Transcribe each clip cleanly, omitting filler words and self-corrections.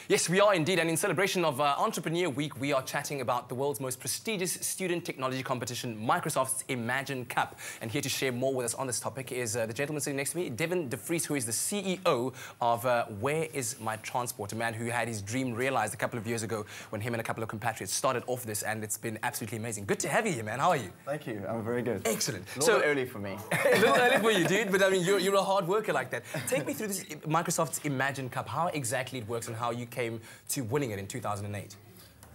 Yes, we are indeed, and in celebration of Entrepreneur Week, we are chatting about the world's most prestigious student technology competition, Microsoft's Imagine Cup. And here to share more with us on this topic is the gentleman sitting next to me, Devin De Vries, who is the CEO of Where Is My Transport, a man who had his dream realized a couple of years ago when him and a couple of compatriots started off this, and it's been absolutely amazing. Good to have you here, man. How are you? Thank you. I'm very good. Excellent. A little bit early for me. A little early for you, dude, but I mean, you're a hard worker like that. Take me through this Microsoft's Imagine Cup, how exactly it works and how you came to winning it in 2008.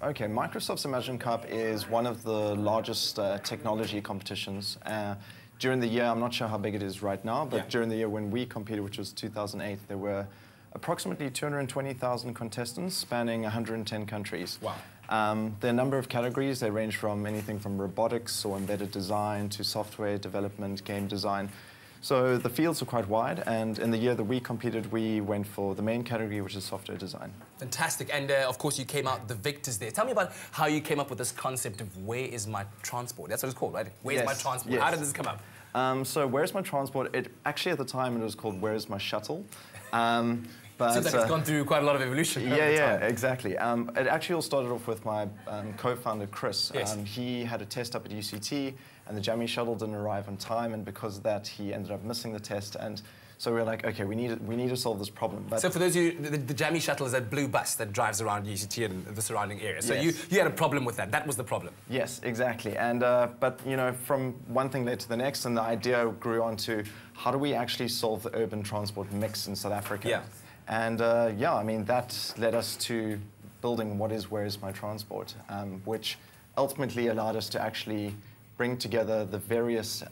Okay, Microsoft's Imagine Cup is one of the largest technology competitions. During the year, I'm not sure how big it is right now, but during the year when we competed, which was 2008, there were approximately 220,000 contestants spanning 110 countries. Wow. There are a number of categories. They range from anything from robotics or embedded design to software development, game design. So the fields are quite wide, and in the year that we competed, we went for the main category, which is software design. Fantastic. And of course, you came out the victors there. Tell me about how you came up with this concept of where is my transport? That's what it's called, right? Where's my transport? Yes. How did this come up? So where's my transport? Actually, at the time, it was called Where's My Shuttle? But, seems like it's gone through quite a lot of evolution. Yeah, exactly. It actually all started off with my co-founder, Chris. Yes. He had a test up at UCT, and the Jammy shuttle didn't arrive on time, and because of that, he ended up missing the test. And so we were like, okay, we need to solve this problem. But so for those of you, the Jammy shuttle is that blue bus that drives around UCT and the surrounding area. So you had a problem with that. That was the problem. Yes, exactly. And but you know, from one thing led to the next, and the idea grew on to how do we actually solve the urban transport mix in South Africa? Yeah. And yeah, I mean, that led us to building Where Is My Transport, which ultimately allowed us to actually bring together the various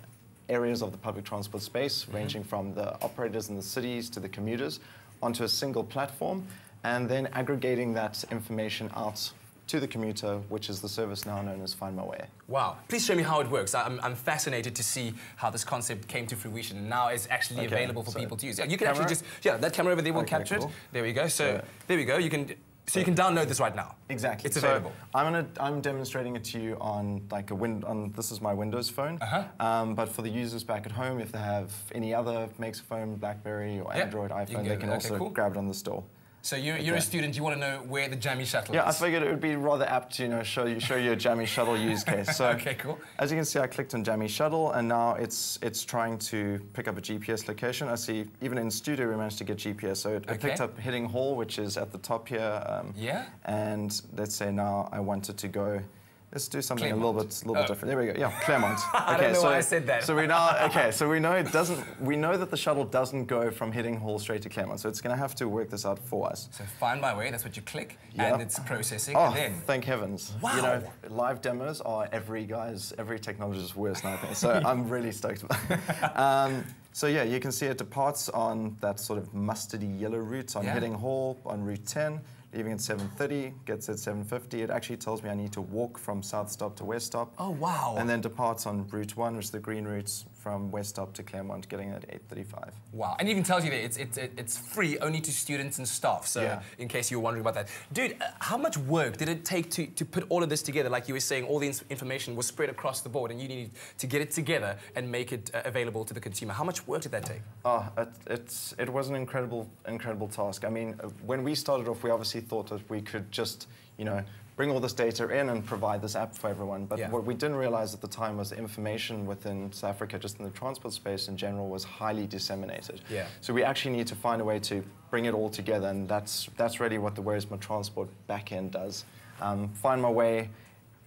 areas of the public transport space, ranging from the operators in the cities to the commuters, onto a single platform, and then aggregating that information out to the commuter, which is the service now known as Find My Way. Wow. Please show me how it works. I'm fascinated to see how this concept came to fruition and now is actually available for people to use. You can actually just, that camera over there will capture it. There we go. So there we go. You can download this right now. Exactly. It's available. So I'm demonstrating it to you on like this is my Windows phone. But for the users back at home, if they have any other makes of phone, BlackBerry or Android, iPhone, they can also grab it on the store. So you're a student, you want to know where the Jammy shuttle is? Yeah, I figured it would be rather apt to show you a Jammy shuttle use case. So okay, cool. As you can see, I clicked on Jammy shuttle, and now it's trying to pick up a GPS location. I see even in studio we managed to get GPS. So it picked up Hidding Hall, which is at the top here. And let's say now I wanted to go. Let's do something a little bit different. There we go. Yeah, Claremont. I don't know why I said that. So we now so we know it doesn't. We know that the shuttle doesn't go from Hidding Hall straight to Claremont. So it's going to have to work this out for us. So Find My Way. That's what you click, and it's processing. Oh, and then thank heavens! Wow. You know, live demos are every technologist's worst nightmare. So I'm really stoked about it. So yeah, you can see it departs on that sort of mustardy yellow route on Hidding Hall on Route 10. Leaving at 7:30, gets at 7:50. It actually tells me I need to walk from South Stop to West Stop. Oh, wow. And then departs on Route 1, which is the green routes, from West Stop to Claremont, getting at 8:35. Wow. And it even tells you that it's free only to students and staff, so in case you were wondering about that. Dude, how much work did it take to put all of this together? Like you were saying, all the information was spread across the board, and you needed to get it together and make it available to the consumer. How much work did that take? Oh, it was an incredible task. I mean, when we started off, we obviously thought that we could just, bring all this data in and provide this app for everyone. But what we didn't realize at the time was the information within South Africa, just in the transport space in general, was highly disseminated. So we actually need to find a way to bring it all together, and that's really what the Where's My Transport backend does. Find My Way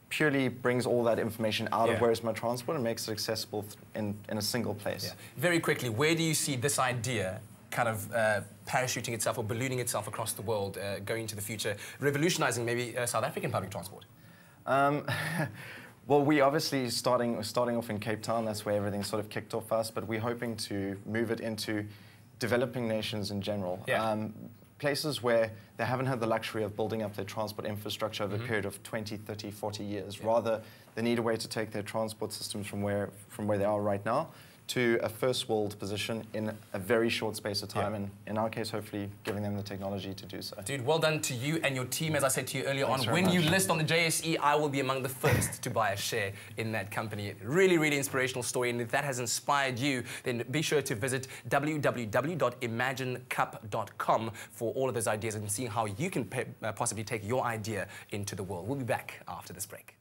purely brings all that information out of Where's My Transport and makes it accessible in a single place. Very quickly, where do you see this idea kind of parachuting itself or ballooning itself across the world, going into the future, revolutionizing maybe South African public transport? Well, we obviously starting off in Cape Town. That's where everything sort of kicked off for us, but we're hoping to move it into developing nations in general. Places where they haven't had the luxury of building up their transport infrastructure over a period of 20, 30, 40 years. Rather, they need a way to take their transport systems from where they are right now to a first world position in a very short space of time, and in our case, hopefully giving them the technology to do so. Dude, well done to you and your team. As I said to you earlier on, when much. you list on the JSE, I will be among the first to buy a share in that company. Really, really inspirational story, and if that has inspired you, then be sure to visit www.imaginecup.com for all of those ideas and seeing how you can possibly take your idea into the world. We'll be back after this break.